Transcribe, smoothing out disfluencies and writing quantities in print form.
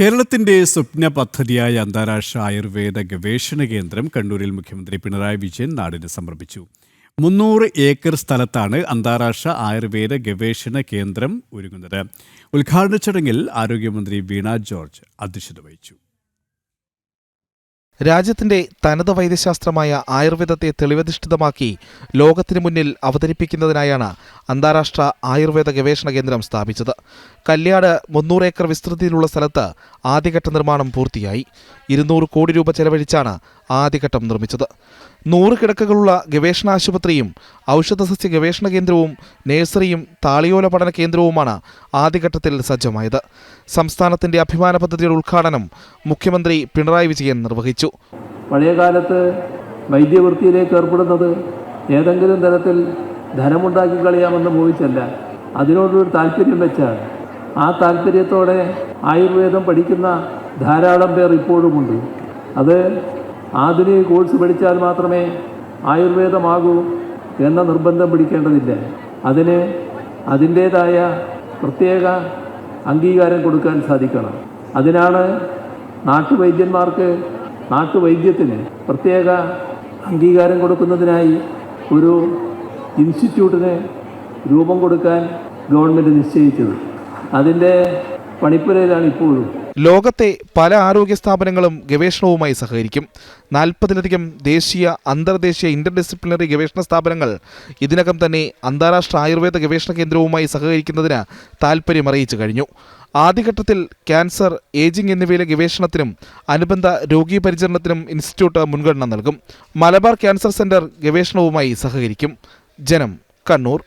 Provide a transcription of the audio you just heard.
കേരളത്തിന്റെ സ്വപ്ന പദ്ധതിയായ അന്താരാഷ്ട്ര ആയുർവേദ ഗവേഷണ കേന്ദ്രം കണ്ണൂരിൽ മുഖ്യമന്ത്രി പിണറായി വിജയൻ നാടിന് സമർപ്പിച്ചു. 300 ഏക്കർ സ്ഥലത്താണ് അന്താരാഷ്ട്ര ആയുർവേദ ഗവേഷണ കേന്ദ്രം ഒരുങ്ങുന്നത്. ഉദ്ഘാടന ചടങ്ങിൽ ആരോഗ്യമന്ത്രി വീണ ജോർജ് അധ്യക്ഷത വഹിച്ചു. രാജ്യത്തിന്റെ തനത് വൈദ്യശാസ്ത്രമായ ആയുർവേദത്തെ തെളിവധിഷ്ഠിതമാക്കി ലോകത്തിനു മുന്നിൽ അവതരിപ്പിക്കുന്നതിനായാണ് അന്താരാഷ്ട്ര ആയുർവേദ ഗവേഷണ കേന്ദ്രം സ്ഥാപിച്ചത്. കല്യാട് 300 ഏക്കർ വിസ്തൃതിയിലുള്ള സ്ഥലത്ത് ആദ്യഘട്ട നിർമ്മാണം പൂർത്തിയായി. 200 കോടി രൂപ ചെലവഴിച്ചാണ് ആദ്യഘട്ടം നിർമ്മിച്ചത്. 100 കിടക്കകളുള്ള ഗവേഷണ ആശുപത്രിയും ഔഷധസസ്യ ഗവേഷണ കേന്ദ്രവും നഴ്സറിയും താളിയോല പഠന കേന്ദ്രവുമാണ് ആദ്യഘട്ടത്തിൽ സജ്ജമായത്. സംസ്ഥാനത്തിന്റെ അഭിമാന പദ്ധതിയുടെ ഉദ്ഘാടനം മുഖ്യമന്ത്രി പിണറായി വിജയൻ നിർവഹിച്ചു. പഴയകാലത്ത് വൈദ്യവൃത്തിയിലേക്ക് ഏർപ്പെടുന്നത് ഏതെങ്കിലും തരത്തിൽ ധനമുണ്ടാക്കി കളയാമെന്ന് മോഹിച്ചല്ല, അതിനോടൊരു താല്പര്യം വെച്ചാണ്. ആ താല്പര്യത്തോടെ ആയുർവേദം പഠിക്കുന്ന ധാരാളം പേർ ഇപ്പോഴുമുണ്ട്. അത് ആധുനിക കോഴ്സ് പഠിച്ചാൽ മാത്രമേ ആയുർവേദമാകൂ എന്ന നിർബന്ധം പിടിക്കേണ്ടതില്ല. അതിന് അതിൻ്റേതായ പ്രത്യേക അംഗീകാരം കൊടുക്കാൻ സാധിക്കണം. അതിനാണ് നാട്ടുവൈദ്യന്മാർക്ക് നാട്ടുവൈദ്യത്തിന് പ്രത്യേക അംഗീകാരം കൊടുക്കുന്നതിനായി ഒരു ഇൻസ്റ്റിറ്റ്യൂട്ടിന് രൂപം കൊടുക്കാൻ ഗവൺമെൻറ് നിശ്ചയിച്ചത്. അതിൻ്റെ പണിപ്പുരയിലാണ് ഇപ്പോഴും. ലോകത്തെ പല ആരോഗ്യ സ്ഥാപനങ്ങളും ഗവേഷണവുമായി സഹകരിക്കും. 40-ലധികം ദേശീയ, അന്തർദേശീയ, ഇന്റർഡിസിപ്ലിനറി ഗവേഷണ സ്ഥാപനങ്ങൾ ഇതിനകം തന്നെ അന്താരാഷ്ട്ര ആയുർവേദ ഗവേഷണ കേന്ദ്രവുമായി സഹകരിക്കുന്നതിന് താൽപ്പര്യം അറിയിച്ചു കഴിഞ്ഞു. ആദ്യഘട്ടത്തിൽ ക്യാൻസർ, ഏജിംഗ് എന്നിവയിലെ ഗവേഷണത്തിനും അനുബന്ധ രോഗീ പരിചരണത്തിനും ഇൻസ്റ്റിറ്റ്യൂട്ട് മുൻഗണന നൽകും. മലബാർ ക്യാൻസർ സെന്റർ ഗവേഷണവുമായി സഹകരിക്കും. ജനം, കണ്ണൂർ.